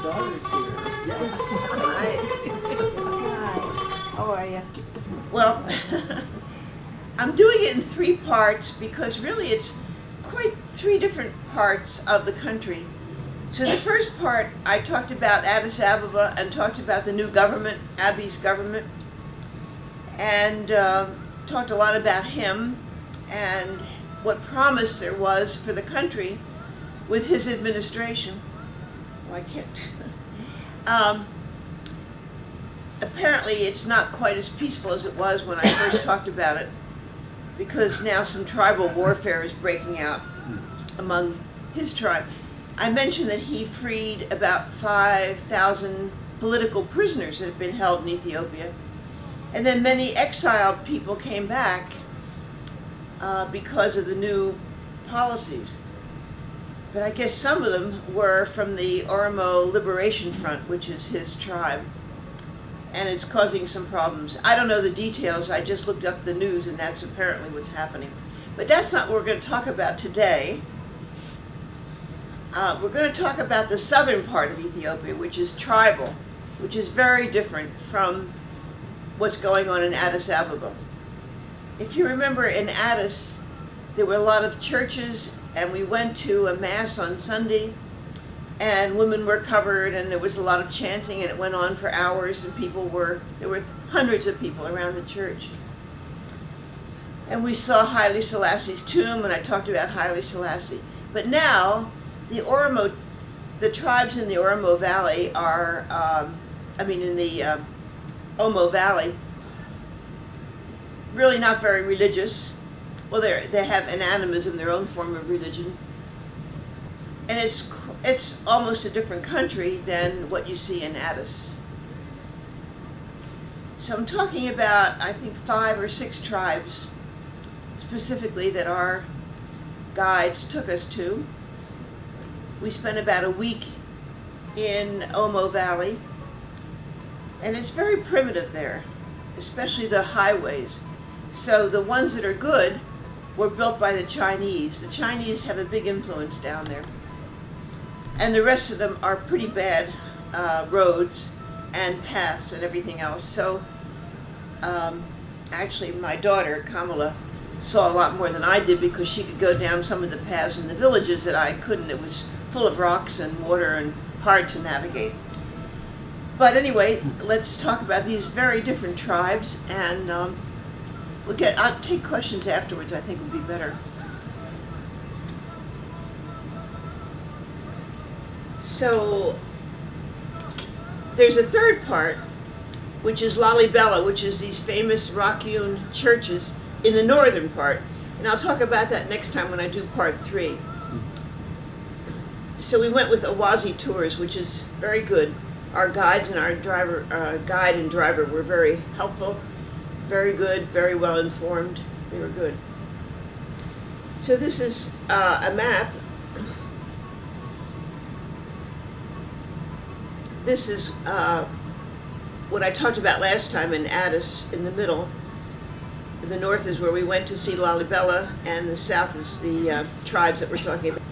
daughter's here. Yes. Hi. How are you? Well, I'm doing it in 3 parts because really it's quite 3 different parts of the country. So the first part, I talked about Addis Ababa and talked about the new government, Abiy's government, and talked a lot about him and what promise there was for the country with his administration. Well, I can't. Apparently it's not quite as peaceful as it was when I first talked about it, because now some tribal warfare is breaking out among his tribe. I mentioned that he freed about 5,000 political prisoners that have been held in Ethiopia. And then many exiled people came back because of the new policies. But I guess some of them were from the Oromo Liberation Front, which is his tribe. And it's causing some problems. I don't know the details, I just looked up the news and that's apparently what's happening. But that's not what we're going to talk about today. We're going to talk about the southern part of Ethiopia, which is tribal, which is very different from what's going on in Addis Ababa. If you remember, in Addis, there were a lot of churches, and we went to a mass on Sunday, and women were covered, and there was a lot of chanting, and it went on for hours, and there were hundreds of people around the church. And we saw Haile Selassie's tomb, and I talked about Haile Selassie. But now, the tribes in the Oromo Valley are, in the Omo Valley, really not very religious. Well, they have an animism, their own form of religion. And it's almost a different country than what you see in Addis. So I'm talking about, I think, 5 or 6 tribes, specifically, that our guides took us to. We spent about a week in Omo Valley, and it's very primitive there, especially the highways. So the ones that are good were built by the Chinese. The Chinese have a big influence down there. And the rest of them are pretty bad roads and paths and everything else. So actually my daughter, Kamala, saw a lot more than I did because she could go down some of the paths in the villages that I couldn't. It was full of rocks and water and hard to navigate. But anyway, let's talk about these very different tribes, and I'll take questions afterwards, I think would be better. So there's a third part, which is Lalibela, which is these famous rock-hewn churches in the northern part. And I'll talk about that next time when I do part 3. So we went with Awazi Tours, which is very good. Our guides and our guide and driver were very helpful, very good, very well informed. They were good. So this is a map. This is what I talked about last time in Addis, in the middle. The north is where we went to see Lalibela, and the south is the tribes that we're talking about.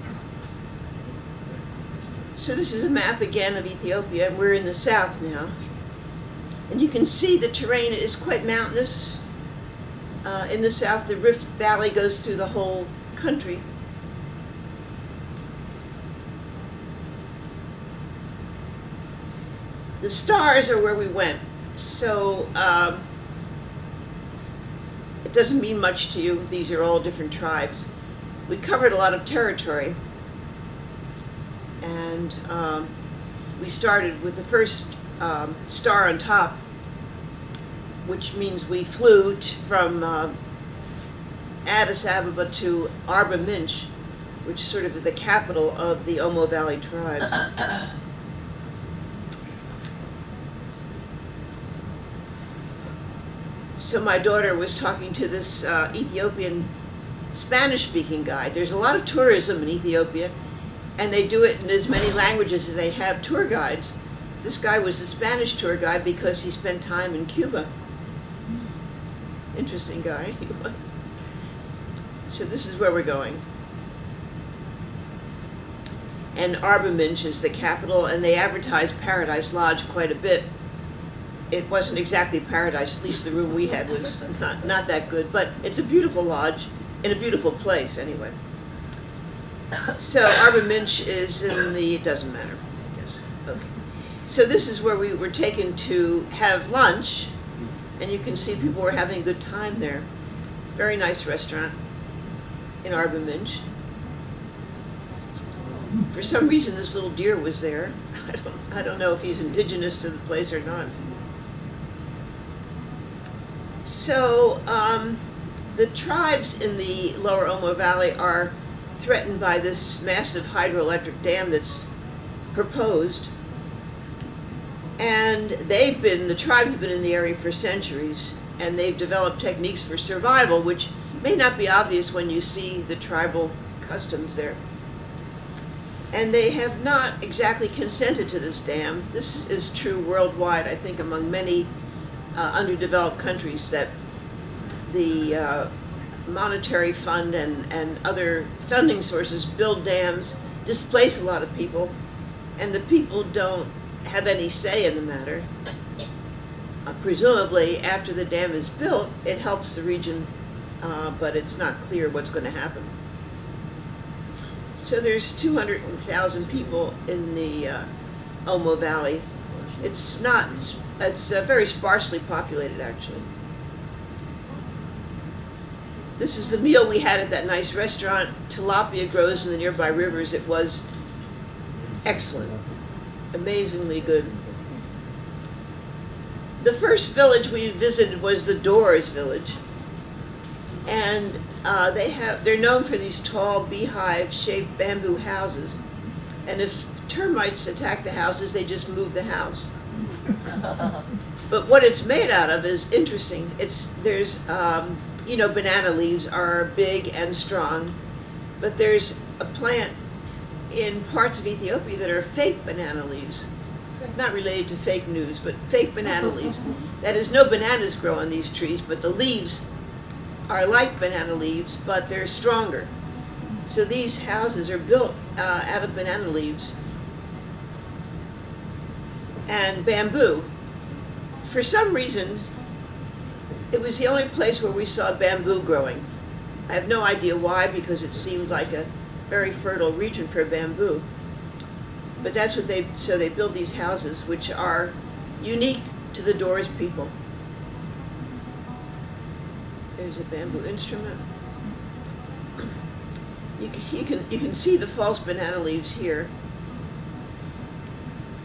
So this is a map again of Ethiopia, and we're in the south now. And you can see the terrain is quite mountainous. In the south, the Rift Valley goes through the whole country. The stars are where we went. So it doesn't mean much to you. These are all different tribes. We covered a lot of territory. And we started with the first star on top, which means we flew from Addis Ababa to Arba Minch, which is sort of the capital of the Omo Valley tribes. So my daughter was talking to this Ethiopian Spanish-speaking guide. There's a lot of tourism in Ethiopia, and they do it in as many languages as they have tour guides. This guy was a Spanish tour guide because he spent time in Cuba. Interesting guy he was. So this is where we're going. and Arbaminch is the capital, and they advertised Paradise Lodge quite a bit. It wasn't exactly paradise, at least the room we had was not that good, but it's a beautiful lodge in a beautiful place anyway. So Arbaminch is in the, it doesn't matter, I guess. Okay. So this is where we were taken to have lunch, and you can see people were having a good time there. Very nice restaurant in Arbaminch. For some reason this little deer was there. I don't know if he's indigenous to the place or not. So the tribes in the lower Omo Valley are threatened by this massive hydroelectric dam that's proposed. And the tribes have been in the area for centuries, and they've developed techniques for survival, which may not be obvious when you see the tribal customs there. And they have not exactly consented to this dam. This is true worldwide, I think, among many underdeveloped countries, that the monetary fund and other funding sources build dams, displace a lot of people, and the people don't have any say in the matter. Presumably, after the dam is built, it helps the region, but it's not clear what's going to happen. So there's 200,000 people in the Omo Valley. It's very sparsely populated, actually. This is the meal we had at that nice restaurant. Tilapia grows in the nearby rivers. It was excellent, amazingly good. The first village we visited was the Doors village, and they're known for these tall beehive-shaped bamboo houses, and if termites attack the houses, they just move the house. But what it's made out of is interesting. Banana leaves are big and strong, but there's a plant in parts of Ethiopia that are fake banana leaves. Not related to fake news, but fake banana leaves. That is, no bananas grow on these trees, but the leaves are like banana leaves, but they're stronger. So these houses are built out of banana leaves and bamboo. For some reason, it was the only place where we saw bamboo growing. I have no idea why, because it seemed like a very fertile region for bamboo. But that's what they build these houses, which are unique to the Doors people. There's a bamboo instrument. You can see the false banana leaves here.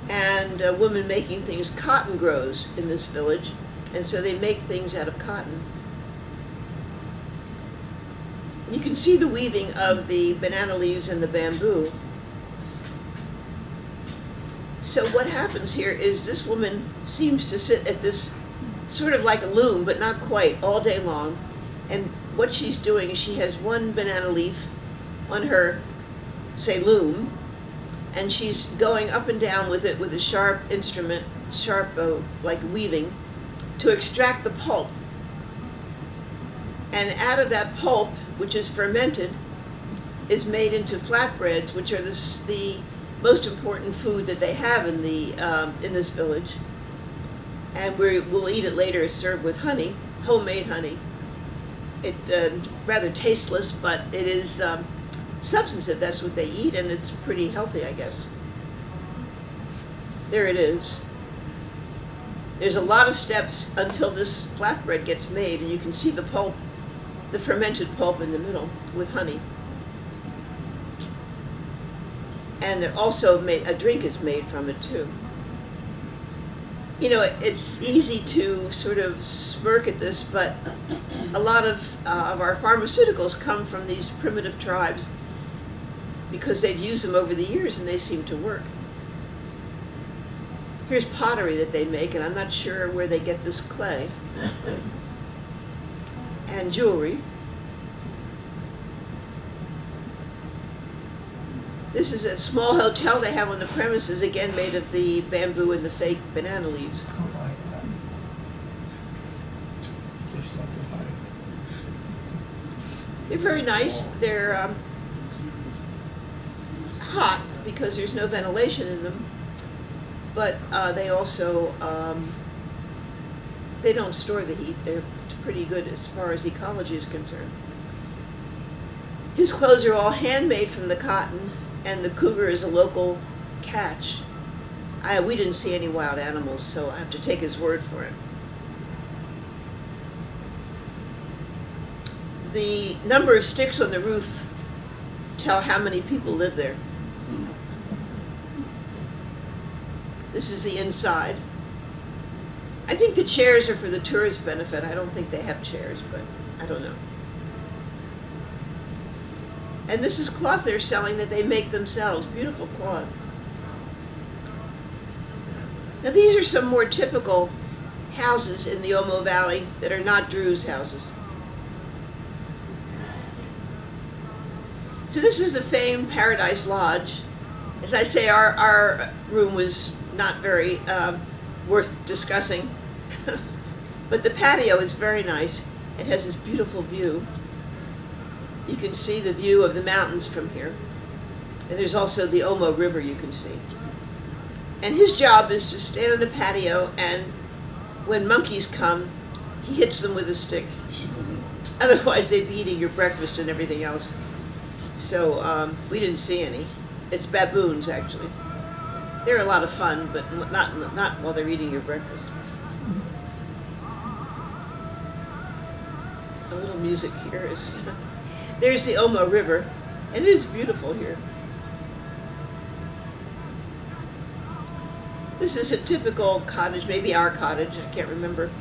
And a woman making things. Cotton grows in this village, and so they make things out of cotton. You can see the weaving of the banana leaves and the bamboo. So what happens here is this woman seems to sit at this sort of like a loom, but not quite, all day long. And what she's doing is she has one banana leaf on her, say, loom, and she's going up and down with it with a sharp instrument, like weaving, to extract the pulp. And out of that pulp, which is fermented, is made into flatbreads, which are the most important food that they have in this village. And we'll eat it later. It's served with honey, homemade honey. It's rather tasteless, but it is substantive. That's what they eat, and it's pretty healthy, I guess. There it is. There's a lot of steps until this flatbread gets made, and you can see the pulp, the fermented pulp in the middle with honey. And also a drink is made from it too. You know, it's easy to sort of smirk at this, but a lot of our pharmaceuticals come from these primitive tribes because they've used them over the years and they seem to work. Here's pottery that they make, and I'm not sure where they get this clay. And jewelry. This is a small hotel they have on the premises, again made of the bamboo and the fake banana leaves. They're very nice. They're hot. because there's no ventilation in them, but they also they don't store the heat. It's pretty good as far as ecology is concerned. His clothes are all handmade from the cotton, and the cougar is a local catch. We didn't see any wild animals, so I have to take his word for it. The number of sticks on the roof tell how many people live there. This is the inside. I think the chairs are for the tourist benefit. I don't think they have chairs, but I don't know. And this is cloth they're selling that they make themselves. Beautiful cloth. Now these are some more typical houses in the Omo Valley that are not Drew's houses. So this is the famed Paradise Lodge. As I say, our room was not very worth discussing, but the patio is very nice. It has this beautiful view. You can see the view of the mountains from here. And there's also the Omo River you can see. And his job is to stand on the patio, and when monkeys come, he hits them with a stick. Otherwise they'd be eating your breakfast and everything else. So we didn't see any. It's baboons, actually. They're a lot of fun, but not while they're eating your breakfast. A little music here is... There's the Omo River, and it is beautiful here. This is a typical cottage, maybe our cottage, I can't remember.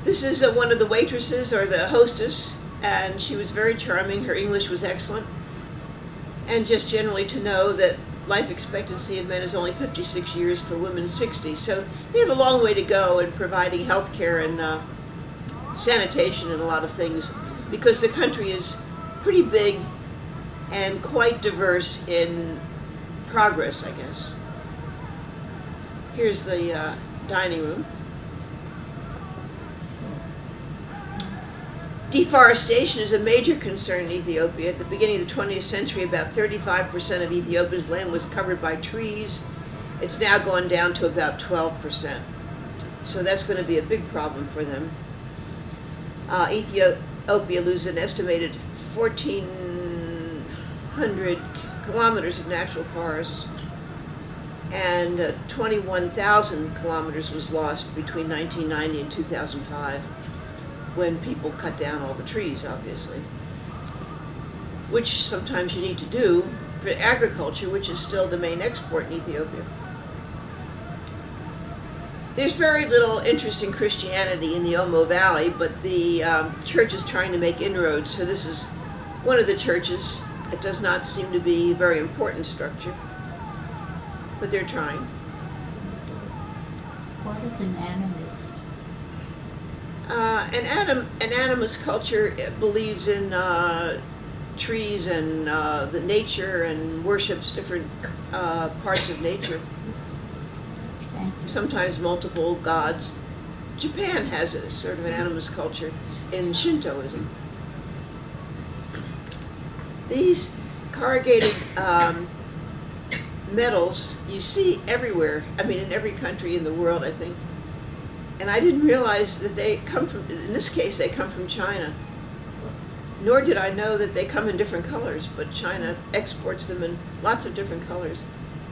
This is one of the waitresses, or the hostess, and she was very charming. Her English was excellent. And just generally to know that life expectancy of men is only 56 years, for women 60. So they have a long way to go in providing health care and sanitation and a lot of things, because the country is pretty big and quite diverse in progress, I guess. Here's the dining room. Deforestation is a major concern in Ethiopia. At the beginning of the 20th century, about 35% of Ethiopia's land was covered by trees. It's now gone down to about 12%. So that's going to be a big problem for them. Ethiopia loses an estimated 1,400 kilometers of natural forest, and 21,000 kilometers was lost between 1990 and 2005, when people cut down all the trees, obviously, which sometimes you need to do for agriculture, which is still the main export in Ethiopia. There's very little interest in Christianity in the Omo Valley, but the church is trying to make inroads, so this is one of the churches. It does not seem to be a very important structure, but they're trying. What is an animist? An animist culture believes in trees and the nature, and worships different parts of nature. Sometimes multiple gods. Japan has a sort of an animist culture in Shintoism. These corrugated metals you see everywhere. I mean, in every country in the world, I think. And I didn't realize that they come from, in this case, they come from China. Nor did I know that they come in different colors, but China exports them in lots of different colors.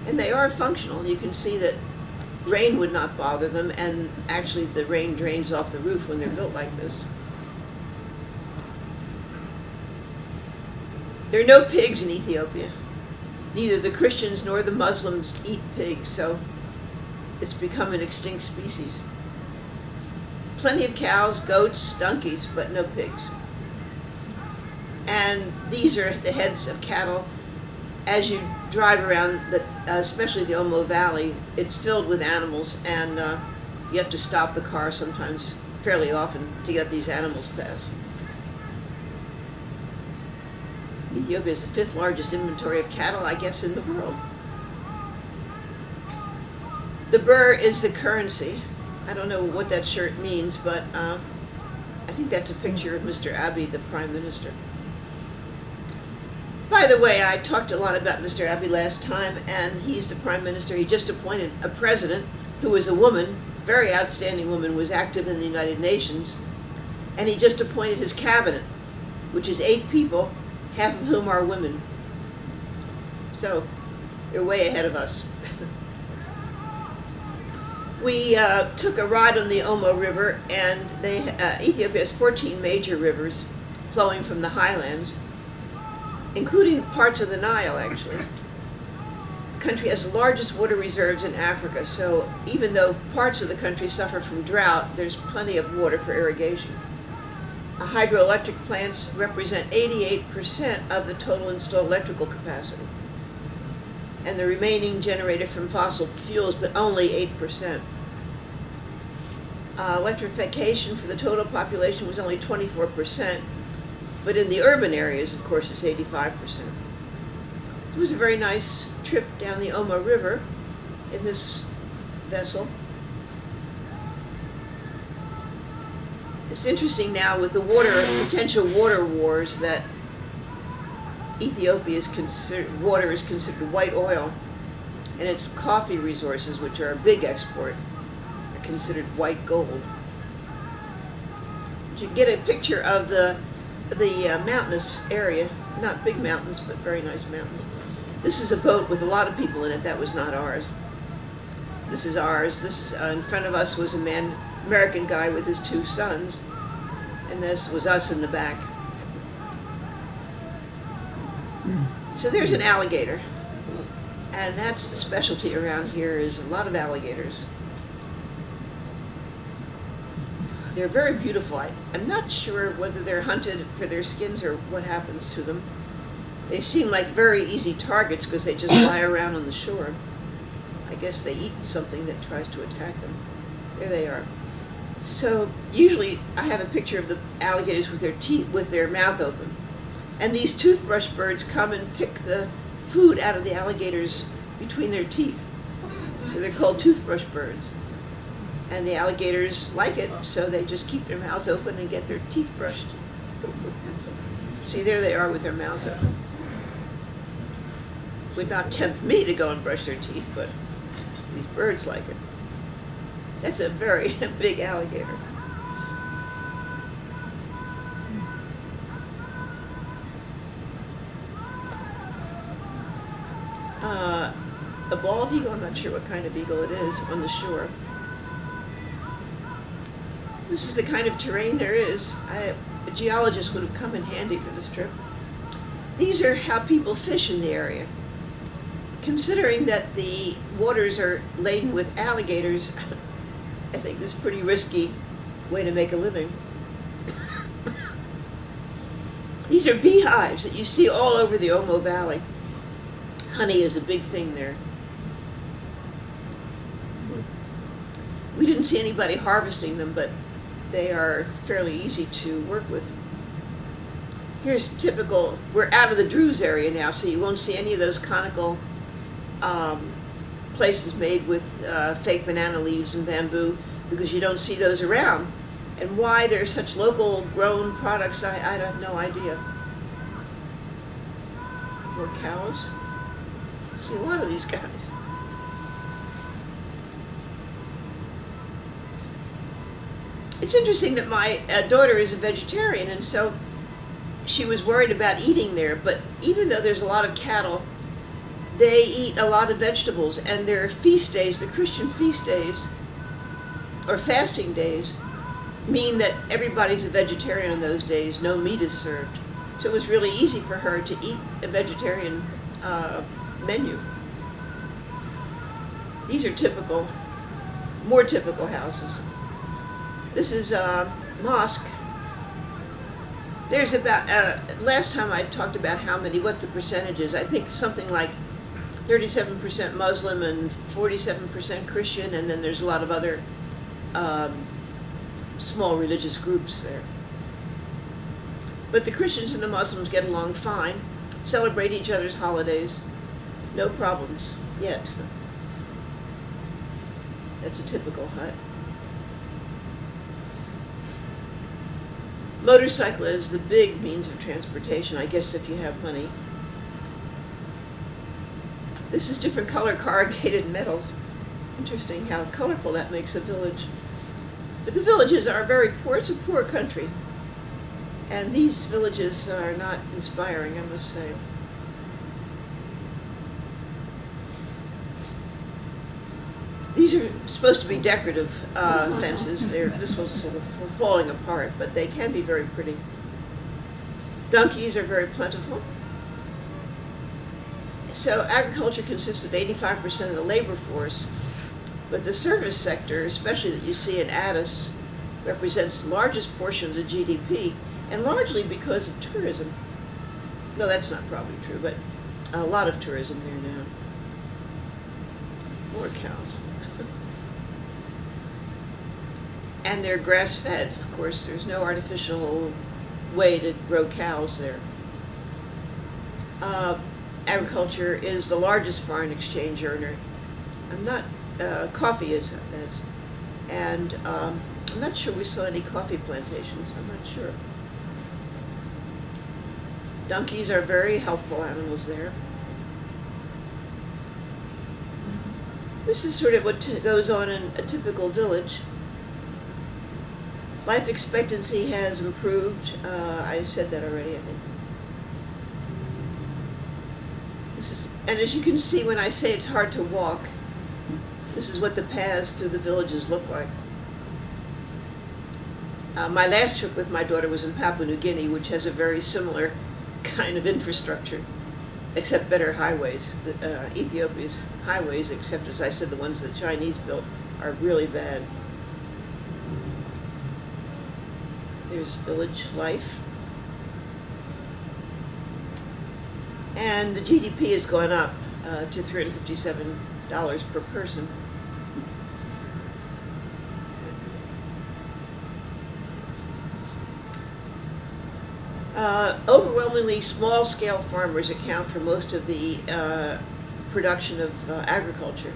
And they are functional. You can see that rain would not bother them, and actually the rain drains off the roof when they're built like this. There are no pigs in Ethiopia. Neither the Christians nor the Muslims eat pigs, so it's become an extinct species. Plenty of cows, goats, donkeys, but no pigs. And these are the heads of cattle. As you drive around, especially the Omo Valley, it's filled with animals, and you have to stop the car sometimes, fairly often, to get these animals past. Ethiopia is the 5th largest inventory of cattle, I guess, in the world. The birr is the currency. I don't know what that shirt means, but I think that's a picture of Mr. Abiy, the Prime Minister. By the way, I talked a lot about Mr. Abiy last time, and he's the prime minister. He just appointed a president who is a woman, very outstanding woman, was active in the United Nations, and he just appointed his cabinet, which is 8 people, half of whom are women. So, they're way ahead of us. We took a ride on the Omo River, and Ethiopia has 14 major rivers flowing from the highlands, including parts of the Nile, actually. The country has the largest water reserves in Africa, so even though parts of the country suffer from drought, there's plenty of water for irrigation. Hydroelectric plants represent 88% of the total installed electrical capacity, and the remaining generated from fossil fuels, but only 8%. Electrification for the total population was only 24%, but in the urban areas, of course, it's 85%. It was a very nice trip down the Omo River in this vessel. It's interesting now with the potential water wars that Ethiopia water is considered white oil, and its coffee resources, which are a big export, are considered white gold. You get a picture of the mountainous area, not big mountains, but very nice mountains. This is a boat with a lot of people in it. That was not ours. This is ours. This is, in front of us was a American guy with his 2 sons, and this was us in the back. So there's an alligator, and that's the specialty around here, is a lot of alligators. They're very beautiful. I'm not sure whether they're hunted for their skins or what happens to them. They seem like very easy targets because they just lie around on the shore. I guess they eat something that tries to attack them. There they are. So usually I have a picture of the alligators with their teeth, with their mouth open. And these toothbrush birds come and pick the food out of the alligators between their teeth. So they're called toothbrush birds. And the alligators like it, so they just keep their mouths open and get their teeth brushed. See, there they are with their mouths open. Would not tempt me to go and brush their teeth, but these birds like it. That's a very big alligator. A bald eagle, I'm not sure what kind of eagle it is, on the shore. This is the kind of terrain there is. A geologist would have come in handy for this trip. These are how people fish in the area. Considering that the waters are laden with alligators, I think this is a pretty risky way to make a living. These are beehives that you see all over the Omo Valley. Honey is a big thing there. We didn't see anybody harvesting them, but they are fairly easy to work with. Here's typical, we're out of the Druze area now, so you won't see any of those conical places made with fake banana leaves and bamboo, because you don't see those around. And why they're such local grown products, I have no idea. More cows. See a lot of these guys. It's interesting that my daughter is a vegetarian, and so she was worried about eating there, but even though there's a lot of cattle, they eat a lot of vegetables, and their feast days, the Christian feast days, or fasting days, mean that everybody's a vegetarian on those days. No meat is served. So it was really easy for her to eat a vegetarian menu. These are typical, more typical houses. This is a mosque. There's about, last time I talked about what the percentages. I think something like 37% Muslim and 47% Christian, and then there's a lot of other small religious groups there. But the Christians and the Muslims get along fine, celebrate each other's holidays, no problems yet. That's a typical hut. Motorcycle is the big means of transportation, I guess, if you have money. This is different color corrugated metals. Interesting how colorful that makes a village. But the villages are very poor. It's a poor country. And these villages are not inspiring, I must say. These are supposed to be decorative fences. This was sort of falling apart, but they can be very pretty. Donkeys are very plentiful. So agriculture consists of 85% of the labor force, but the service sector, especially that you see in Addis, represents the largest portion of the GDP, and largely because of tourism. No, that's not probably true, but a lot of tourism there now. More cows. And they're grass-fed, of course. There's no artificial way to grow cows there. Agriculture is the largest foreign exchange earner. Coffee is. And I'm not sure we saw any coffee plantations. I'm not sure. Donkeys are very helpful animals there. This is sort of what goes on in a typical village. Life expectancy has improved. I said that already, I think. And as you can see, when I say it's hard to walk, this is what the paths through the villages look like. My last trip with my daughter was in Papua New Guinea, which has a very similar kind of infrastructure, except better highways. Ethiopia's highways, except as I said, the ones the Chinese built, are really bad. There's village life. And the GDP has gone up to $357 per person. Overwhelmingly small-scale farmers account for most of the production of agriculture.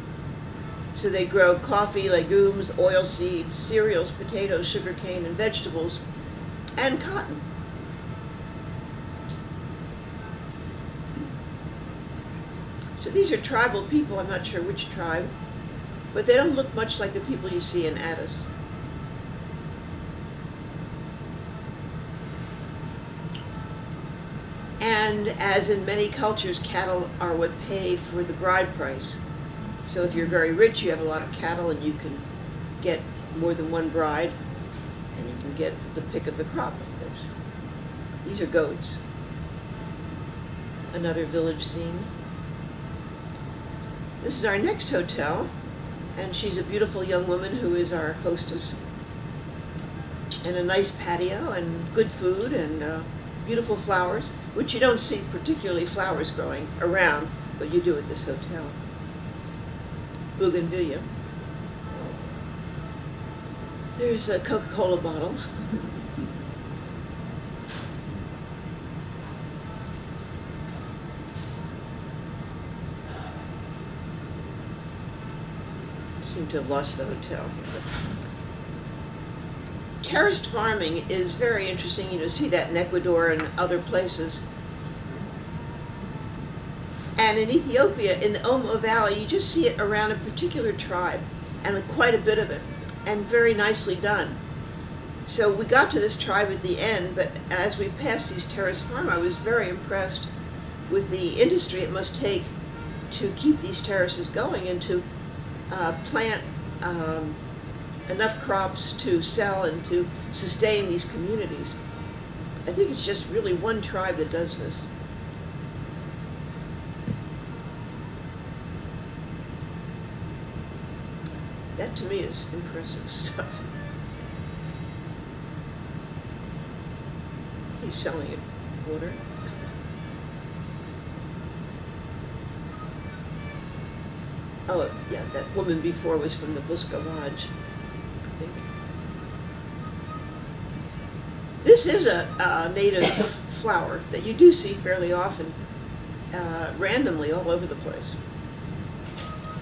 So they grow coffee, legumes, oilseeds, cereals, potatoes, sugarcane, and vegetables, and cotton. So these are tribal people. I'm not sure which tribe, but they don't look much like the people you see in Addis. And as in many cultures, cattle are what pay for the bride price. So if you're very rich, you have a lot of cattle, and you can get more than one bride, and you can get the pick of the crop, of course. These are goats. Another village scene. This is our next hotel, and she's a beautiful young woman who is our hostess. And a nice patio, and good food, and beautiful flowers, which you don't see particularly flowers growing around, but you do at this hotel. Bougainvillea. There's a Coca-Cola bottle. Seem to have lost the hotel here. Terraced farming is very interesting. You know, see that in Ecuador and other places. And in Ethiopia, in the Omo Valley, you just see it around a particular tribe, and quite a bit of it, and very nicely done. So we got to this tribe at the end, but as we passed these terraced farms, I was very impressed with the industry it must take to keep these terraces going and to plant enough crops to sell and to sustain these communities. I think it's just really one tribe that does this. That to me is impressive stuff. He's selling it water. Oh, yeah, that woman before was from the Buska Lodge, I think. This is a native flower that you do see fairly often, randomly all over the place.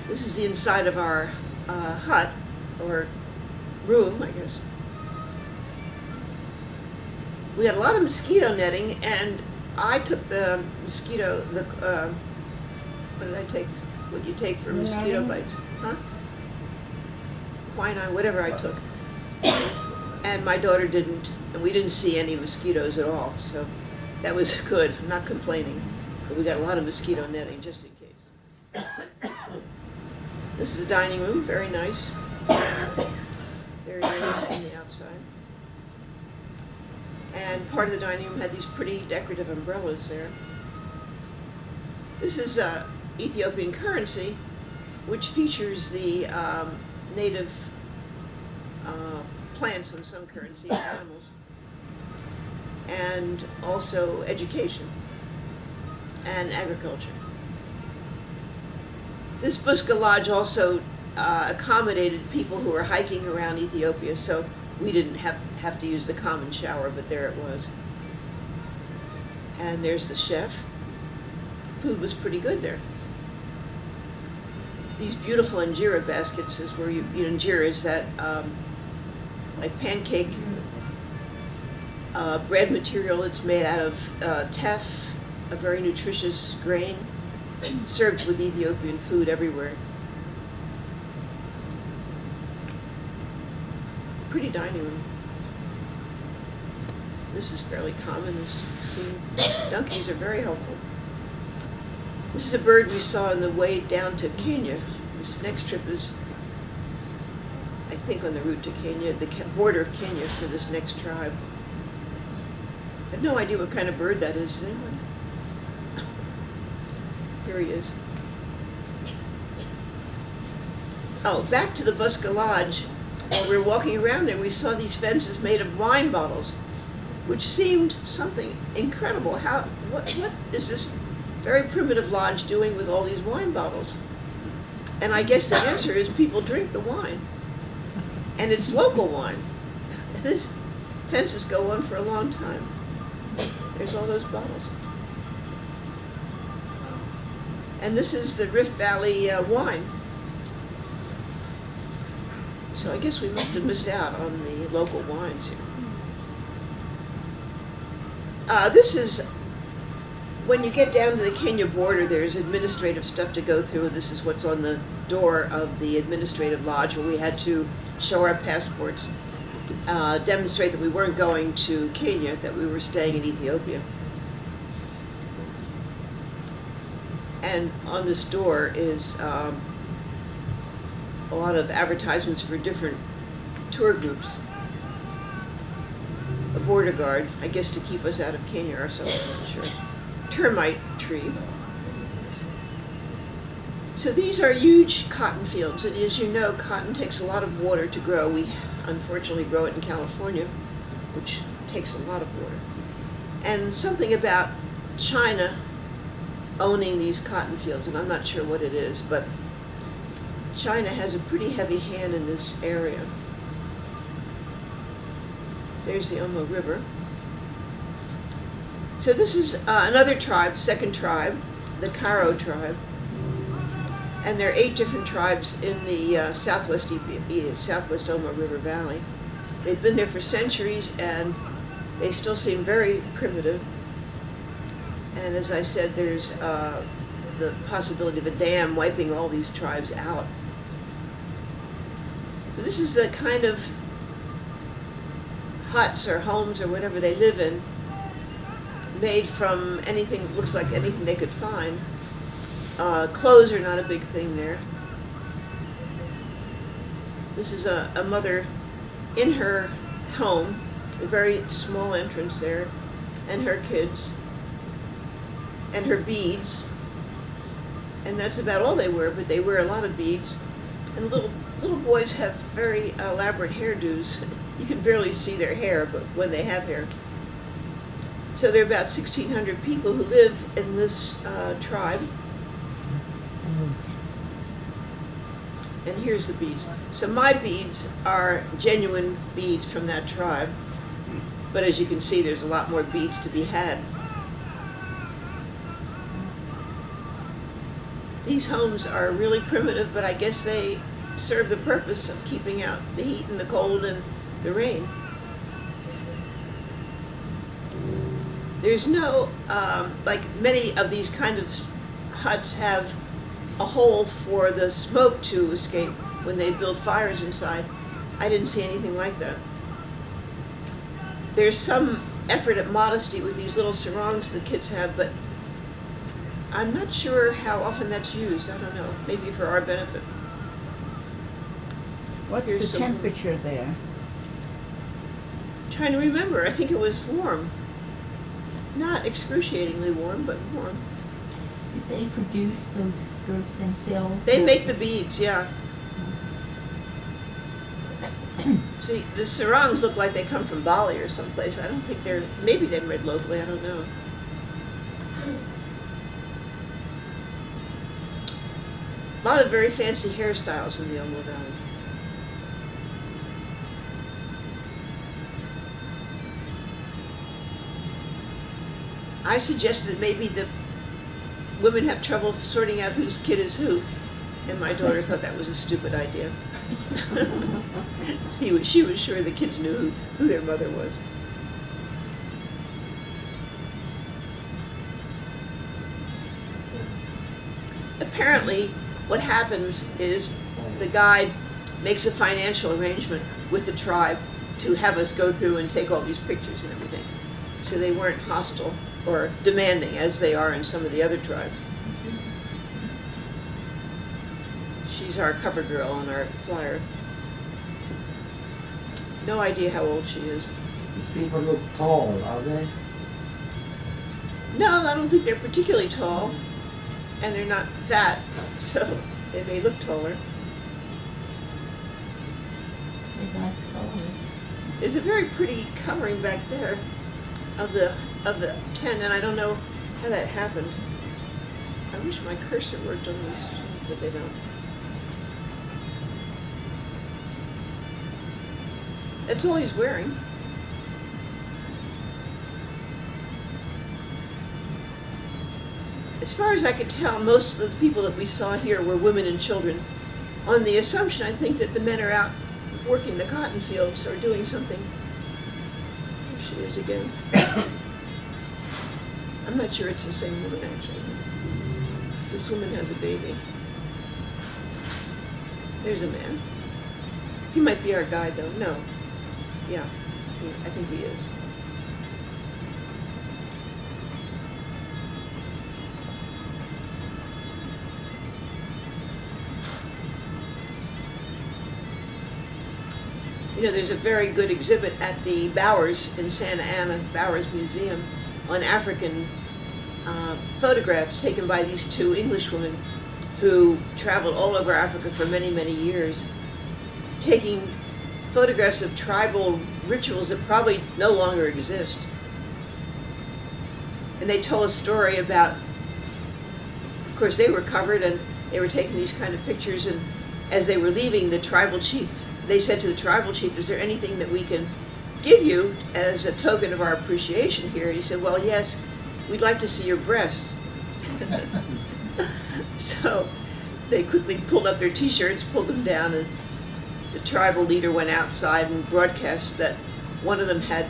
This is the inside of our hut, or room, I guess. We had a lot of mosquito netting, and I took the What did I take? What do you take for mosquito bites? Huh? Quinine, whatever I took. And my daughter didn't, and we didn't see any mosquitoes at all, so that was good. I'm not complaining, but we got a lot of mosquito netting just in case. This is the dining room, very nice. Very nice from the outside. And part of the dining room had these pretty decorative umbrellas there. This is Ethiopian currency, which features the native plants on some currency, animals, and also education and agriculture. This Buska Lodge also accommodated people who were hiking around Ethiopia, so we didn't have to use the common shower, but there it was. And there's the chef. Food was pretty good there. These beautiful injera baskets is where injera is that like pancake bread material. It's made out of teff, a very nutritious grain, served with Ethiopian food everywhere. Pretty dining room. This is fairly common, this scene. Donkeys are very helpful. This is a bird we saw on the way down to Kenya. This next trip is, I think, on the route to Kenya, the border of Kenya for this next tribe. I have no idea what kind of bird that is. Does anyone? Here he is. Oh, back to the Buska Lodge. While we were walking around there, we saw these fences made of wine bottles, which seemed something incredible. What is this very primitive lodge doing with all these wine bottles? And I guess the answer is people drink the wine. And it's local wine. These fences go on for a long time. There's all those bottles. And this is the Rift Valley wine. So I guess we must have missed out on the local wines here. This is, when you get down to the Kenya border, there's administrative stuff to go through. This is what's on the door of the administrative lodge, where we had to show our passports, demonstrate that we weren't going to Kenya, that we were staying in Ethiopia. And on this door is a lot of advertisements for different tour groups. A border guard, I guess to keep us out of Kenya or something, I'm not sure. Termite tree. So these are huge cotton fields, and as you know, cotton takes a lot of water to grow. We unfortunately grow it in California, which takes a lot of water. And something about China owning these cotton fields, and I'm not sure what it is, but China has a pretty heavy hand in this area. There's the Omo River. So this is another tribe, second tribe, the Karo tribe. And there are 8 different tribes in the southwest Omo River Valley. They've been there for centuries, and they still seem very primitive. And as I said, there's the possibility of a dam wiping all these tribes out. So this is the kind of huts or homes or whatever they live in, made from anything, looks like anything they could find. Clothes are not a big thing there. This is a mother in her home, a very small entrance there, and her kids, and her beads. And that's about all they wear, but they wear a lot of beads. And little boys have very elaborate hairdos. You can barely see their hair, but when they have hair. So there are about 1,600 people who live in this tribe. And here's the beads. So my beads are genuine beads from that tribe. But as you can see, there's a lot more beads to be had. These homes are really primitive, but I guess they serve the purpose of keeping out the heat and the cold and the rain. There's no, like many of these kind of huts have a hole for the smoke to escape when they build fires inside. I didn't see anything like that. There's some effort at modesty with these little sarongs the kids have, but I'm not sure how often that's used. I don't know. Maybe for our benefit. What's Here's the temperature there? Trying to remember. I think it was warm. Not excruciatingly warm, but warm. Do they produce those skirts themselves? They make the beads, yeah. See, the sarongs look like they come from Bali or someplace. I don't think they're, maybe they're made locally, I don't know. A lot of very fancy hairstyles in the Omo Valley. I suggested that maybe the women have trouble sorting out whose kid is who, and my daughter thought that was a stupid idea. She was sure the kids knew who their mother was. Apparently, what happens is the guide makes a financial arrangement with the tribe to have us go through and take all these pictures and everything. So they weren't hostile or demanding as they are in some of the other tribes. She's our cover girl on our flyer. No idea how old she is. These people look tall, are they? No, I don't think they're particularly tall, and they're not fat, so they may look taller. They got colors. There's a very pretty covering back there of the tent, and I don't know how that happened. I wish my cursor worked on these, but they don't. That's all he's wearing. As far as I could tell, most of the people that we saw here were women and children, on the assumption, I think, that the men are out working the cotton fields or doing something. Here she is again. I'm not sure it's the same woman, actually. This woman has a baby. There's a man. He might be our guide, though. No. Yeah, I think he is. You know, there's a very good exhibit at the Bowers in Santa Ana, Bowers Museum, on African photographs taken by these two Englishwomen who traveled all over Africa for many, many years, taking photographs of tribal rituals that probably no longer exist. And they told a story about, of course, they were covered and they were taking these kind of pictures, and as they were leaving, the tribal chief, they said to the tribal chief, "Is there anything that we can give you as a token of our appreciation here?" And he said, "Well, yes, we'd like to see your breasts." So they quickly pulled up their t-shirts, pulled them down, and the tribal leader went outside and broadcast that one of them had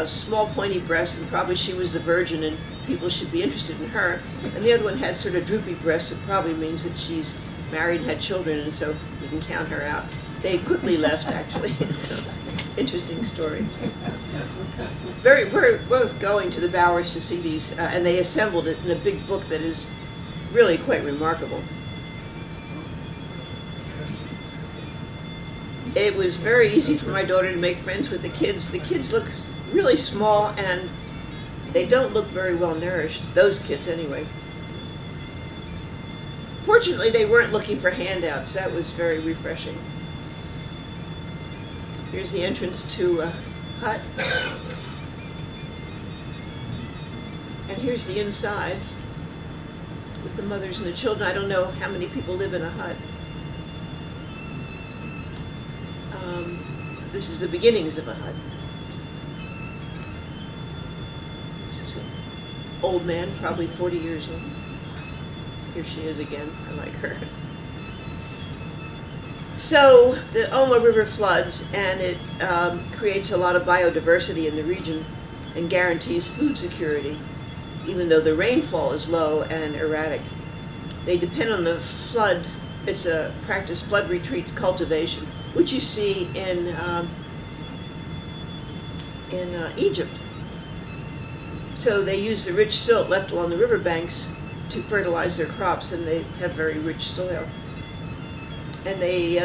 small pointy breasts, and probably she was the virgin and people should be interested in her. And the other one had sort of droopy breasts. It probably means that she's married and had children, and so you can count her out. They quickly left, actually. So, interesting story. We're both going to the Bowers to see these, and they assembled it in a big book that is really quite remarkable. It was very easy for my daughter to make friends with the kids. The kids look really small, and they don't look very well nourished, those kids anyway. Fortunately, they weren't looking for handouts. That was very refreshing. Here's the entrance to a hut. And here's the inside with the mothers and the children. I don't know how many people live in a hut. This is the beginnings of a hut. This is an old man, probably 40 years old. Here she is again. I like her. So the Omo River floods, and it creates a lot of biodiversity in the region and guarantees food security, even though the rainfall is low and erratic. they depend on the flood. It's a practice, flood retreat cultivation, which you see in Egypt. So they use the rich silt left along the riverbanks to fertilize their crops, and they have very rich soil. And they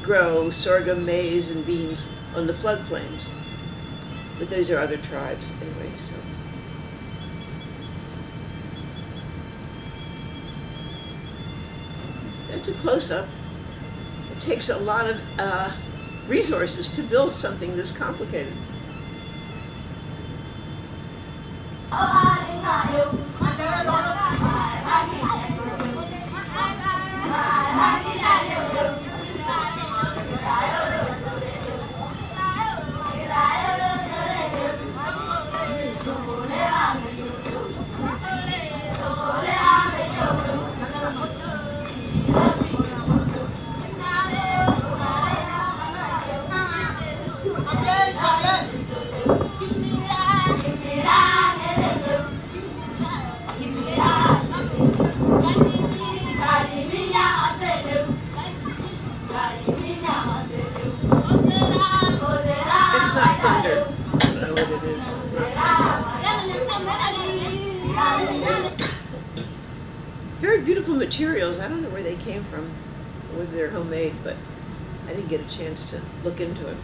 grow sorghum, maize, and beans on the floodplains. But those are other tribes anyway, so. That's a close-up. It takes a lot of resources to build something this complicated. It's not thunder. I don't know what it is. Very beautiful materials. I don't know where they came from, or whether they're homemade, but I didn't get a chance to look into it.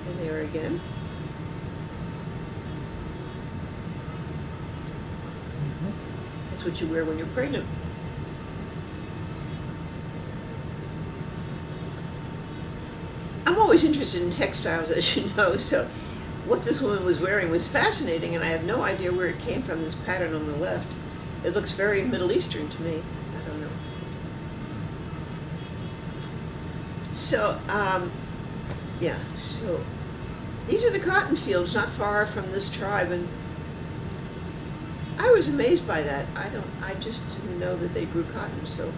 There they are again. That's what you wear when you're pregnant. I'm always interested in textiles, as you know, so what this woman was wearing was fascinating, and I have no idea where it came from, this pattern on the left. It looks very Middle Eastern to me. I don't know. So, yeah, so these are the cotton fields not far from this tribe, and I was amazed by that. I just didn't know that they grew cotton, so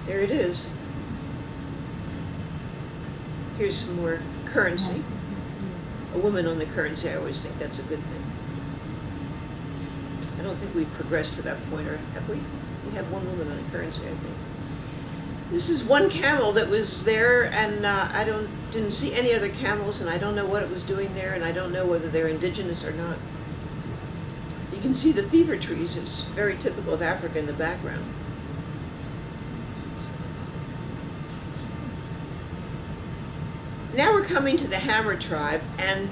there it is. Here's some more currency. A woman on the currency, I always think that's a good thing. I don't think we've progressed to that point, or have we? We have one woman on a currency, I think. This is one camel that was there, and I didn't see any other camels, and I don't know what it was doing there, and I don't know whether they're indigenous or not. You can see the fever trees. It's very typical of Africa in the background. Now we're coming to the Hammer tribe, and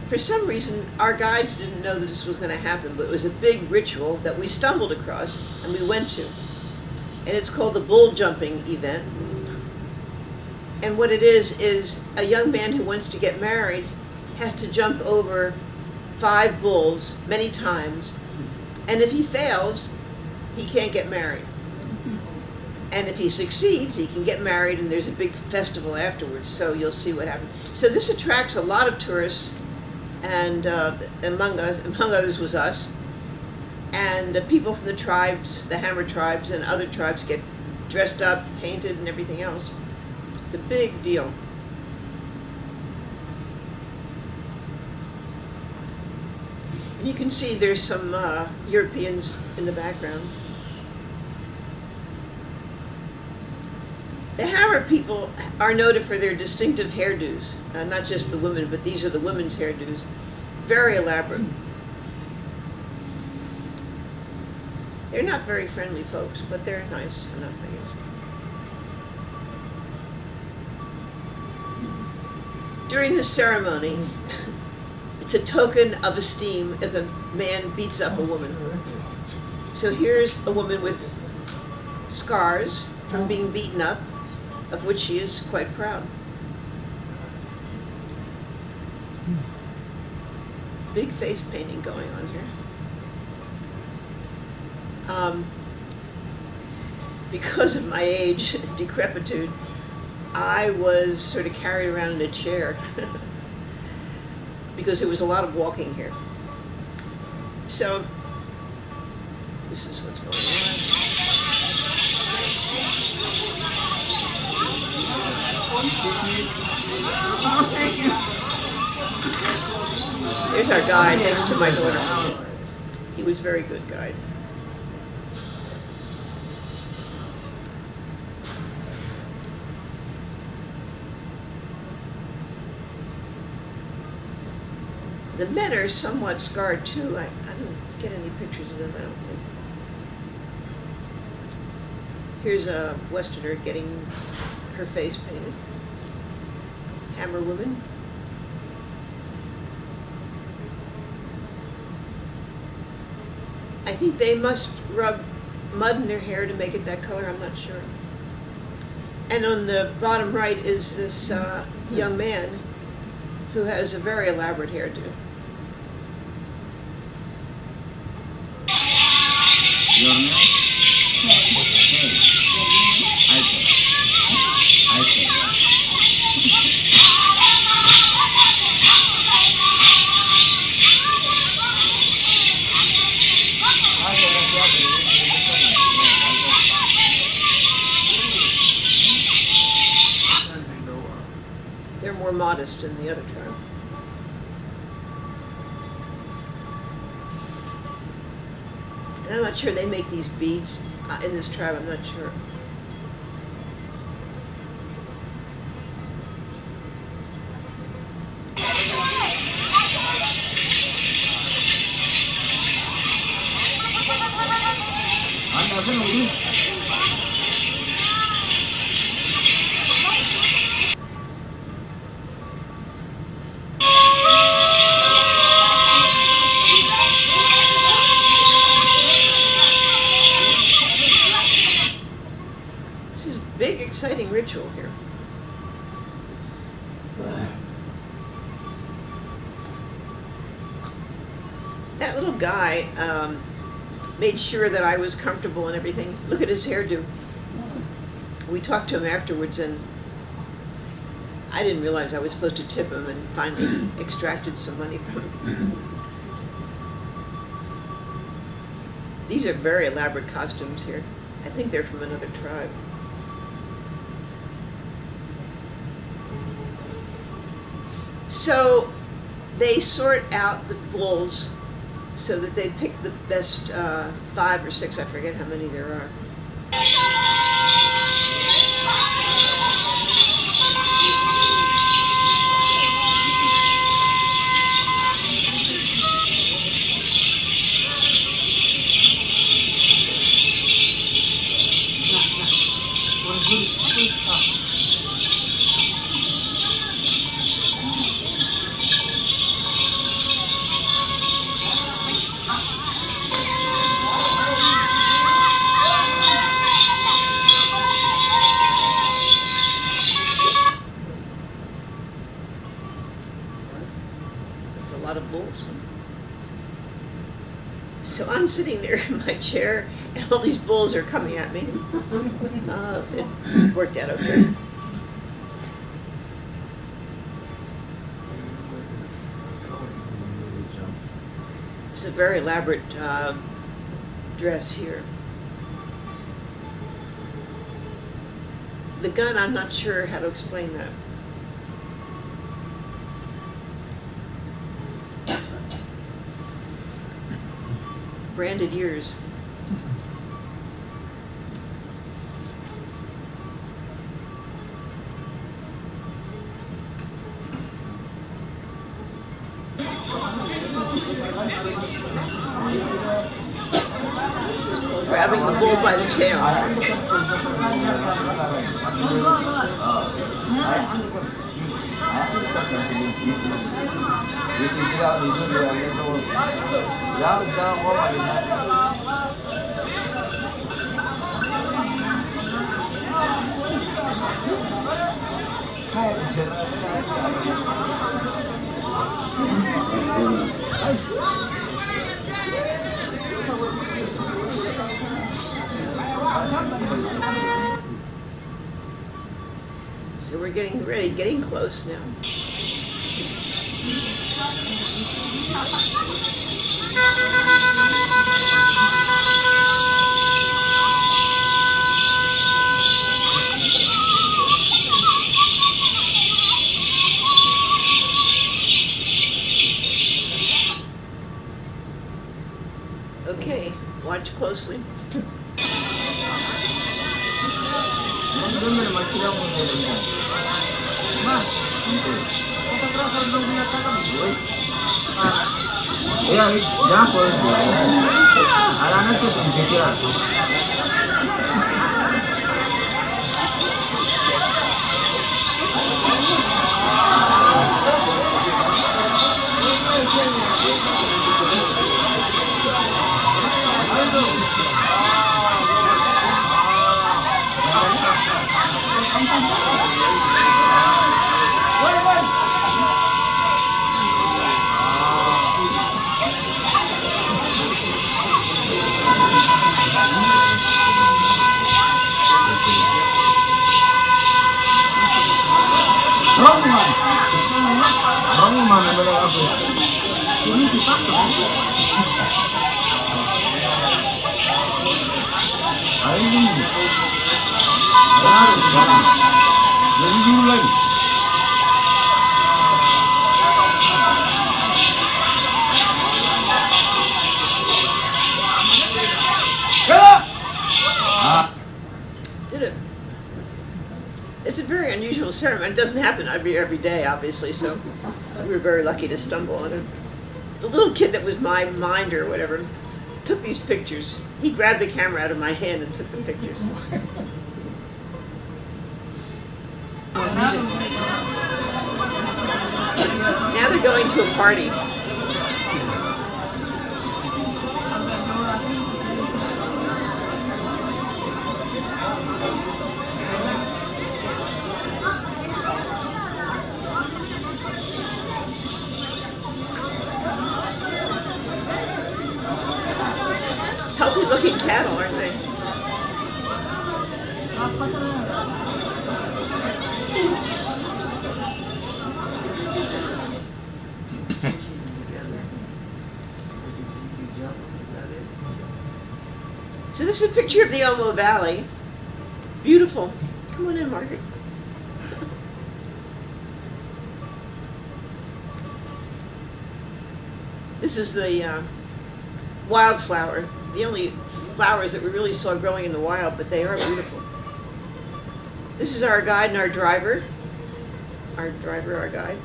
for some reason our guides didn't know that this was going to happen, but it was a big ritual that we stumbled across and we went to. And it's called the bull jumping event. And what it is a young man who wants to get married has to jump over 5 bulls many times, and if he fails, he can't get married. And if he succeeds, he can get married, and there's a big festival afterwards, so you'll see what happens. So this attracts a lot of tourists, and among others was us. And people from the tribes, the Hammer tribes and other tribes, get dressed up, painted, and everything else. It's a big deal. And you can see there's some Europeans in the background. The Hammer people are noted for their distinctive hairdos, not just the women, but these are the women's hairdos. Very elaborate. They're not very friendly folks, but they're nice enough, I guess. During this ceremony, it's a token of esteem if a man beats up a woman. So here's a woman with scars from being beaten up, of which she is quite proud. Big face painting going on here. Because of my age, decrepitude, I was sort of carried around in a chair because there was a lot of walking here. So this is what's going Oh, thank you. on. There's our guide next to my daughter. He was a very good guide. The men are somewhat scarred too. I didn't get any pictures of them, I don't think. Here's a Westerner getting her face painted. Hammer woman. I think they must rub mud in their hair to make it that color, I'm not sure. And on the bottom right is this young man who has a very elaborate hairdo. Your name? I say. They're more modest than the other tribe. And I'm not sure they make these beads in this tribe, I'm not sure. This is a big, exciting ritual here. That little guy made sure that I was comfortable and everything. Look at his hairdo. We talked to him afterwards, and I didn't realize I was supposed to tip him, and finally extracted some money from him. These are very elaborate costumes here. I think they're from another tribe. So they sort out the bulls so that they pick the best 5 or 6, I forget how many there are. That's a lot of bulls. So I'm sitting there in my chair, and all these bulls are coming at me. It worked out okay. It's a very elaborate dress here. The gun, I'm not sure how to explain that. Branded ears. Grabbing the bull by the tail. So we're getting ready, getting close now. Okay, watch closely. Yeah, it's jangan polos dulu. Anak-anak tuh pendidikan. Wrong one. Wrong one, bener aku. Ini dipakai. Ayo ini. Jadi dulu lagi. Did it? It's a very unusual ceremony. It doesn't happen every day, obviously, so we were very lucky to stumble on it. The little kid that was my minder or whatever took these pictures. He grabbed the camera out of my hand and took the pictures. Now they're going to a party. Healthy looking cattle, aren't they? So this is a picture of the Omo Valley. Beautiful. Come on in, Margaret. This is the wildflower. The only flowers that we really saw growing in the wild, but they are beautiful. This is our guide and our driver. Our guide.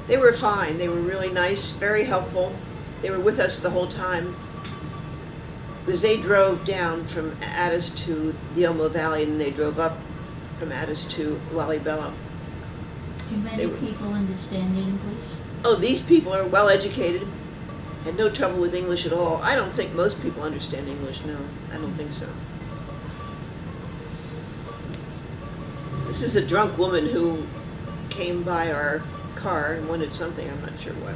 They were fine. They were really nice, very helpful. They were with us the whole time because they drove down from Addis to the Omo Valley, and they drove up from Addis to Lalibela. Do many people understand English? Oh, these people are well educated. Had no trouble with English at all. I don't think most people understand English, no. I don't think so. This is a drunk woman who came by our car and wanted something, I'm not sure what.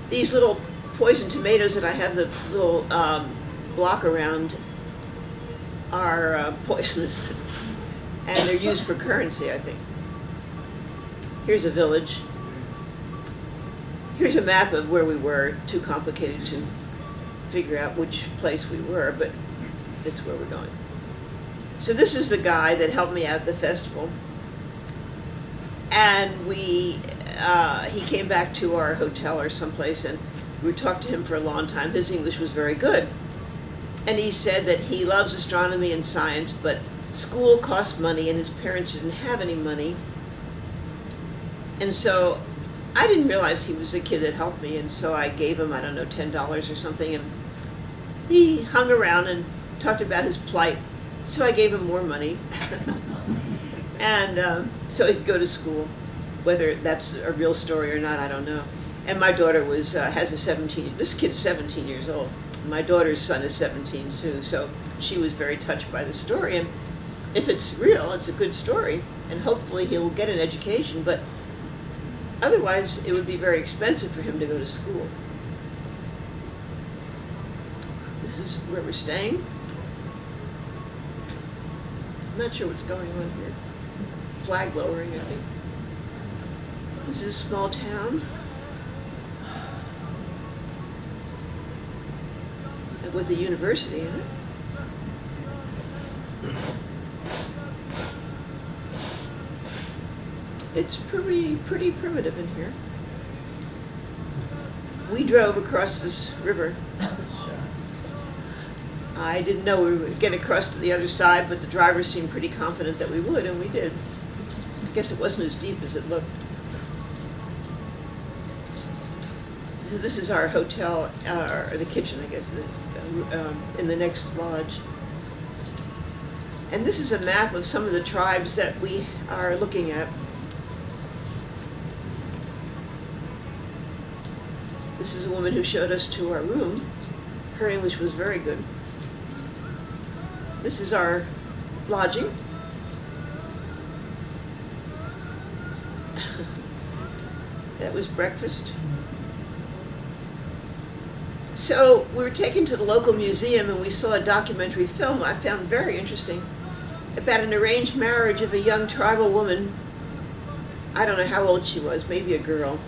These little poison tomatoes that I have the little block around are poisonous, and they're used for currency, I think. Here's a village. Here's a map of where we were. Too complicated to figure out which place we were, but it's where we're going. So this is the guy that helped me out at the festival, and he came back to our hotel or someplace, and we talked to him for a long time. His English was very good, and he said that he loves astronomy and science, but school costs money, and his parents didn't have any money, and so I didn't realize he was the kid that helped me, and so I gave him, I don't know, $10 or something, and he hung around and talked about his plight, so I gave him more money. And so he could go to school. Whether that's a real story or not, I don't know. And my daughter this kid's 17 years old. My daughter's son is 17 too, so she was very touched by the story. And if it's real, it's a good story, and hopefully he'll get an education, but otherwise, it would be very expensive for him to go to school. This is where we're staying. I'm not sure what's going on here. Flag lowering, I think. This is a small town with a university in it. It's pretty primitive in here. We drove across this river. I didn't know we would get across to the other side, but the driver seemed pretty confident that we would, and we did. I guess it wasn't as deep as it looked. So this is our hotel, or the kitchen, I guess, in the next lodge. And this is a map of some of the tribes that we are looking at. This is a woman who showed us to our room. Her English was very good. This is our lodging. That was breakfast. So we were taken to the local museum and we saw a documentary film I found very interesting about an arranged marriage of a young tribal woman. I don't know how old she was, maybe a girl.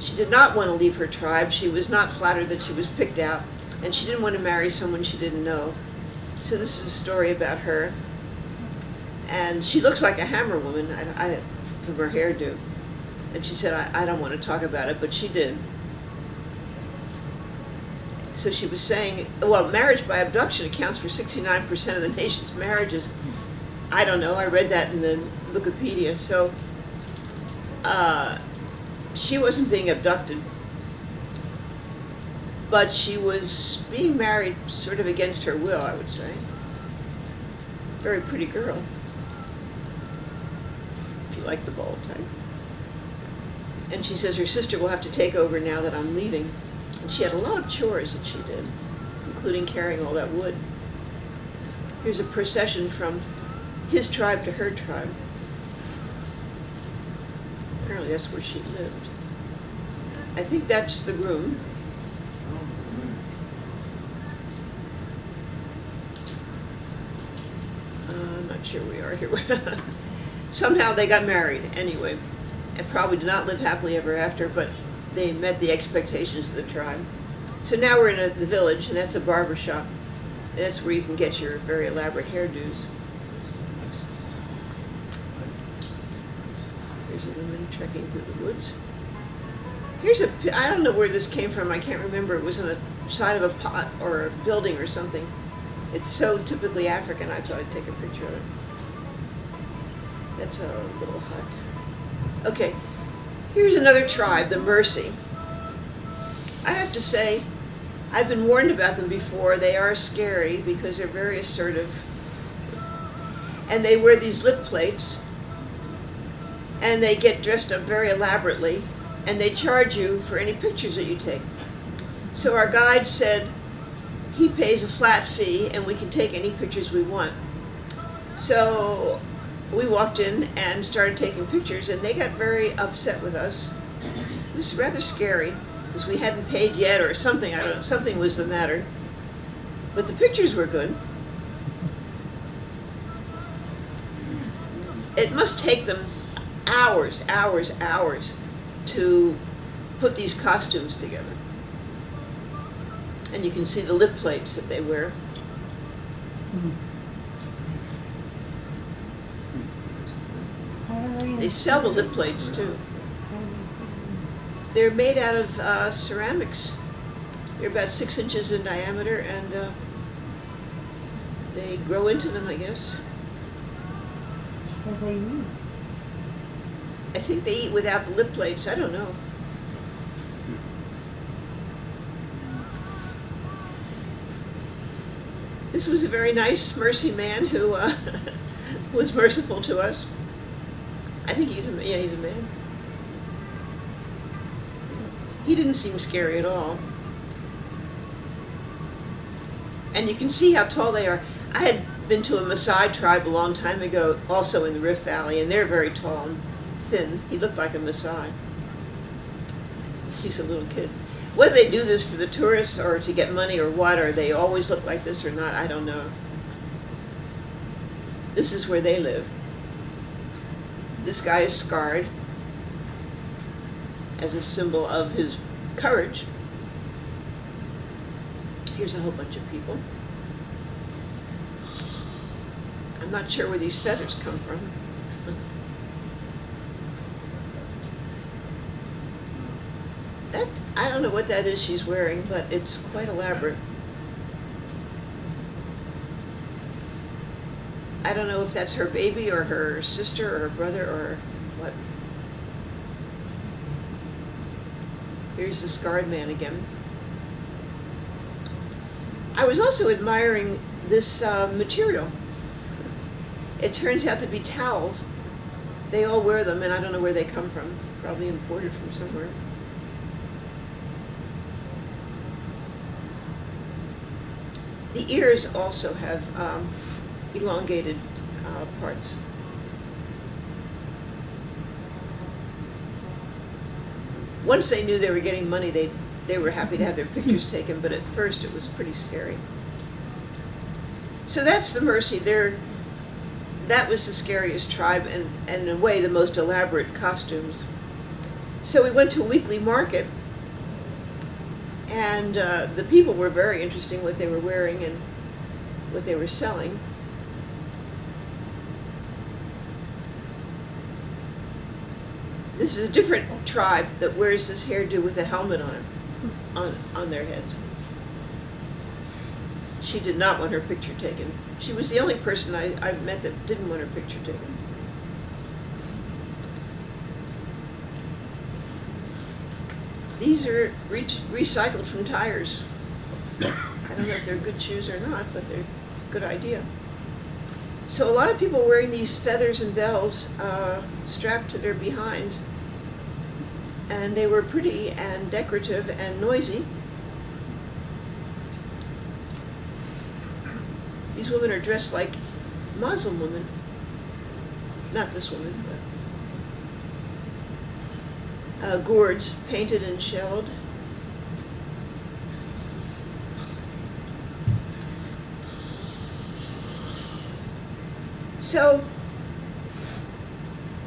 She did not want to leave her tribe. She was not flattered that she was picked out, and she didn't want to marry someone she didn't know. So this is a story about her. And she looks like a Hammer woman from her hairdo. And she said, I don't want to talk about it, but she did. So she was saying, well, marriage by abduction accounts for 69% of the nation's marriages. I don't know, I read that in the Wikipedia. So she wasn't being abducted, but she was being married sort of against her will, I would say. Very pretty girl, if you like the bald type. And she says her sister will have to take over now that I'm leaving. And she had a lot of chores that she did, including carrying all that wood. Here's a procession from his tribe to her tribe. Apparently that's where she lived. I think that's the room. I'm not sure we are here. Somehow they got married anyway, and probably did not live happily ever after, but they met the expectations of the tribe. So now we're in the village, and that's a barber shop. And that's where you can get your very elaborate hairdos. There's a woman trekking through the woods. I don't know where this came from. I can't remember. It was on the side of a pot or a building or something. It's so typically African, I thought I'd take a picture of it. That's a little hut. Okay, here's another tribe, the Mercy. I have to say, I've been warned about them before. They are scary because they're very assertive. And they wear these lip plates. And they get dressed up very elaborately. And they charge you for any pictures that you take. So our guide said he pays a flat fee and we can take any pictures we want. So we walked in and started taking pictures, and they got very upset with us. It was rather scary because we hadn't paid yet or something. I don't know, something was the matter. But the pictures were good. It must take them hours to put these costumes together. And you can see the lip plates that they wear. They sell the lip plates too. They're made out of ceramics. They're about 6 inches in diameter, and they grow into them, I guess. What do they eat? I think they eat without the lip plates. I don't know. This was a very nice Mercy man who was merciful to us. I think he's a man. He didn't seem scary at all. And you can see how tall they are. I had been to a Maasai tribe a long time ago, also in the Rift Valley, and they're very tall and thin. He looked like a Maasai. He's a little kid. Whether they do this for the tourists or to get money or what, or they always look like this or not, I don't know. This is where they live. This guy is scarred as a symbol of his courage. Here's a whole bunch of people. I'm not sure where these feathers come from. I don't know what that is she's wearing, but it's quite elaborate. I don't know if that's her baby or her sister or her brother or what. Here's the scarred man again. I was also admiring this material. It turns out to be towels. They all wear them, and I don't know where they come from. Probably imported from somewhere. The ears also have elongated parts. Once they knew they were getting money, they were happy to have their pictures taken, but at first it was pretty scary. So that's the Mercy. That was the scariest tribe, and in a way the most elaborate costumes. So we went to a weekly market, and the people were very interesting, what they were wearing and what they were selling. This is a different tribe that wears this hairdo with a helmet on it, on their heads. She did not want her picture taken. She was the only person I met that didn't want her picture taken. These are recycled from tires. I don't know if they're good shoes or not, but they're a good idea. So a lot of people wearing these feathers and bells strapped to their behinds, and they were pretty and decorative and noisy. These women are dressed like Muslim women. Not this woman, but gourds painted and shelled. So,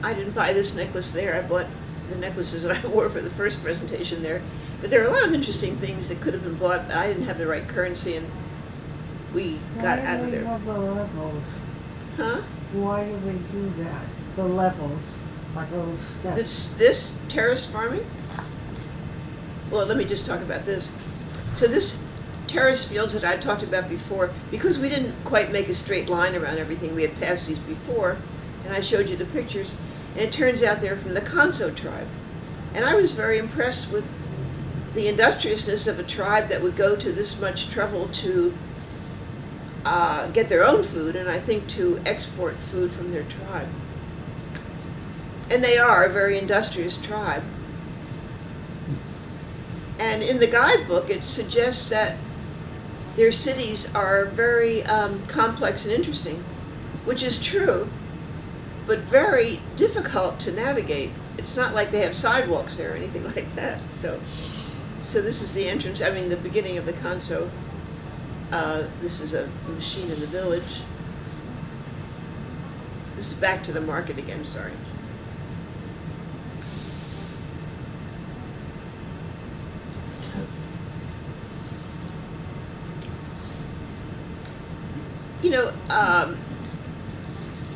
I didn't buy this necklace there. I bought the necklaces that I wore for the first presentation there. But there are a lot of interesting things that could have been bought, but I didn't have the right currency, and we got out of there. Why do they have the levels? Huh? Why do they do that? The levels, like those steps. This terrace farming? Well, let me just talk about this. So this terrace fields that I talked about before, because we didn't quite make a straight line around everything, we had passed these before, and I showed you the pictures, and it turns out they're from the Kanso tribe. And I was very impressed with the industriousness of a tribe that would go to this much trouble to get their own food, and I think to export food from their tribe. And they are a very industrious tribe. And in the guidebook, it suggests that their cities are very complex and interesting, which is true, but very difficult to navigate. It's not like they have sidewalks there or anything like that. So this is the entrance, the beginning of the Kanso. This is a machine in the village. This is back to the market again, sorry. You know,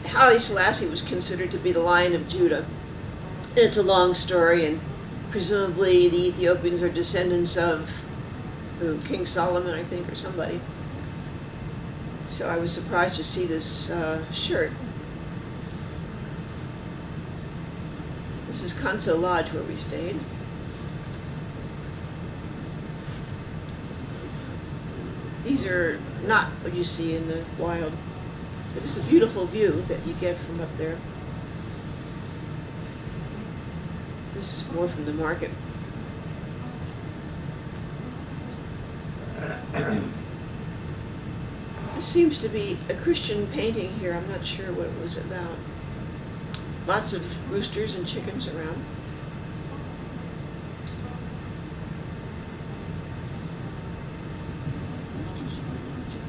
Haile Selassie was considered to be the Lion of Judah. And it's a long story, and presumably the Ethiopians are descendants of King Solomon, I think, or somebody. So I was surprised to see this shirt. This is Kanso Lodge, where we stayed. These are not what you see in the wild, but it's a beautiful view that you get from up there. This is more from the market. This seems to be a Christian painting here. I'm not sure what it was about. Lots of roosters and chickens around.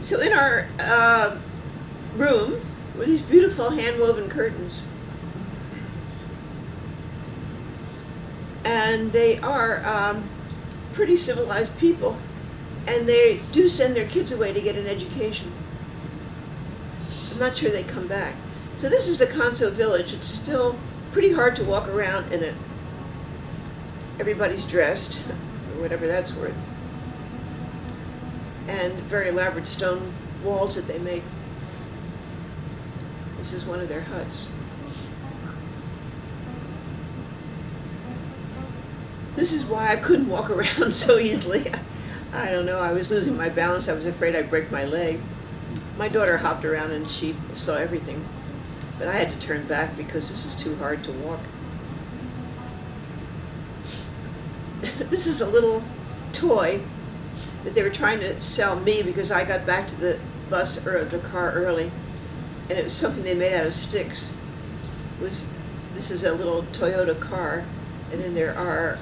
So in our room were these beautiful hand-woven curtains. And they are pretty civilized people, and they do send their kids away to get an education. I'm not sure they come back. So this is the Kanso village. It's still pretty hard to walk around in it. Everybody's dressed, or whatever that's worth. And very elaborate stone walls that they make. This is one of their huts. This is why I couldn't walk around so easily. I don't know, I was losing my balance. I was afraid I'd break my leg. My daughter hopped around and she saw everything. But I had to turn back because this is too hard to walk. This is a little toy that they were trying to sell me because I got back to the bus or the car early. And it was something they made out of sticks. This is a little Toyota car, and then there are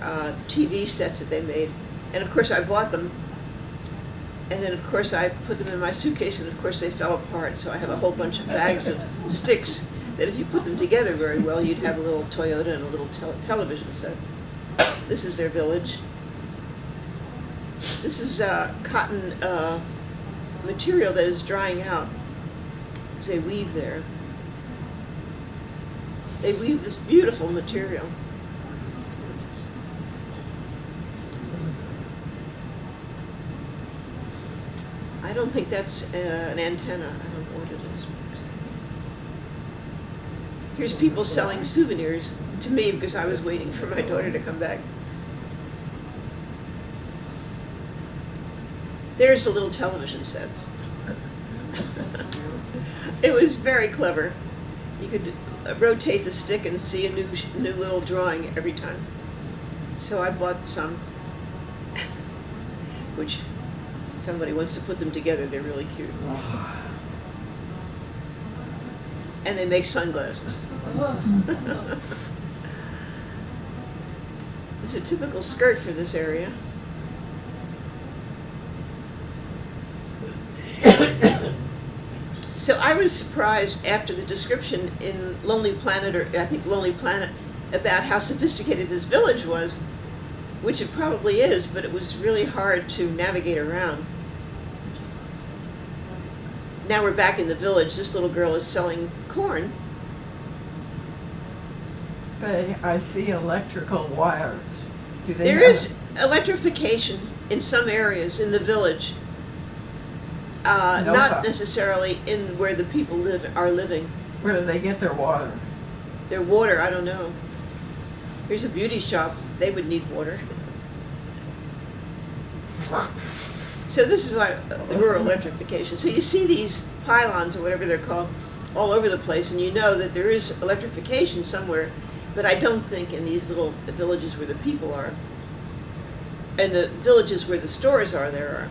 TV sets that they made. And of course I bought them, and then of course I put them in my suitcase, and of course they fell apart, so I have a whole bunch of bags of sticks that if you put them together very well, you'd have a little Toyota and a little television set. This is their village. This is cotton material that is drying out. They weave there. They weave this beautiful material. I don't think that's an antenna. I don't know what it is. Here's people selling souvenirs to me because I was waiting for my daughter to come back. There's the little television sets. It was very clever. You could rotate the stick and see a new little drawing every time. So I bought some, which if somebody wants to put them together, they're really cute. And they make sunglasses. It's a typical skirt for this area. So I was surprised after the description in Lonely Planet, or I think Lonely Planet, about how sophisticated this village was, which it probably is, but it was really hard to navigate around. Now we're back in the village. This little girl is selling corn. Faye, I see electrical wires. Do they There have- is electrification in some areas in the village. No, Not necessarily in where the people are living. Where do they get their water? Their water, I don't know. Here's a beauty shop. They would need water. So this is like rural electrification. So you see these pylons or whatever they're called all over the place, and you know that there is electrification somewhere, but I don't think in these little villages where the people are. And the villages where the stores are, there are.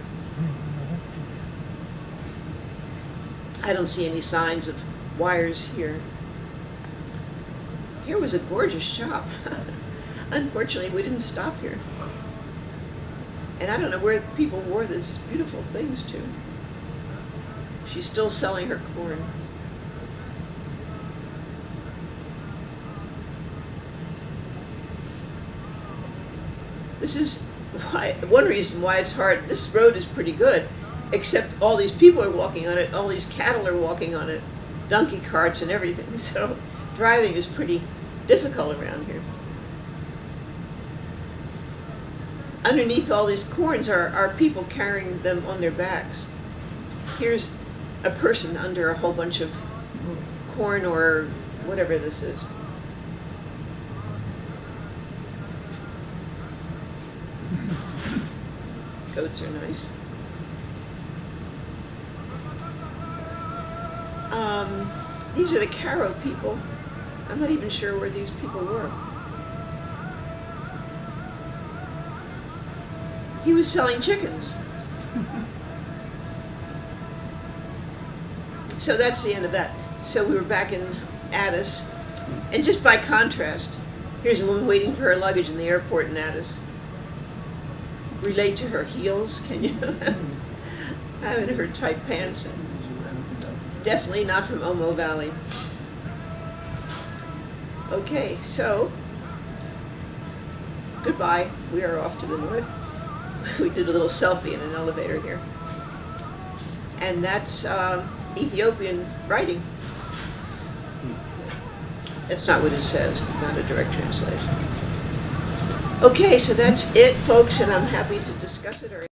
I don't see any signs of wires here. Here was a gorgeous shop. Unfortunately, we didn't stop here. And I don't know where people wore these beautiful things to. She's still selling her corn. This is one reason why it's hard. This road is pretty good, except all these people are walking on it, all these cattle are walking on it, donkey carts and everything. So driving is pretty difficult around here. Underneath all these corns are people carrying them on their backs. Here's a person under a whole bunch of corn or whatever this is. Goats are nice. These are the Caro people. I'm not even sure where these people were. He was selling chickens. So that's the end of that. So we were back in Addis. And just by contrast, here's a woman waiting for her luggage in the airport in Addis. Relate to her heels, can you? Having her tight pants. Definitely not from Omo Valley. Okay, so goodbye. We are off to the north. We did a little selfie in an elevator here. And that's Ethiopian writing. That's not what it says, not a direct translation. Okay, so that's it, folks, and I'm happy to discuss it. Or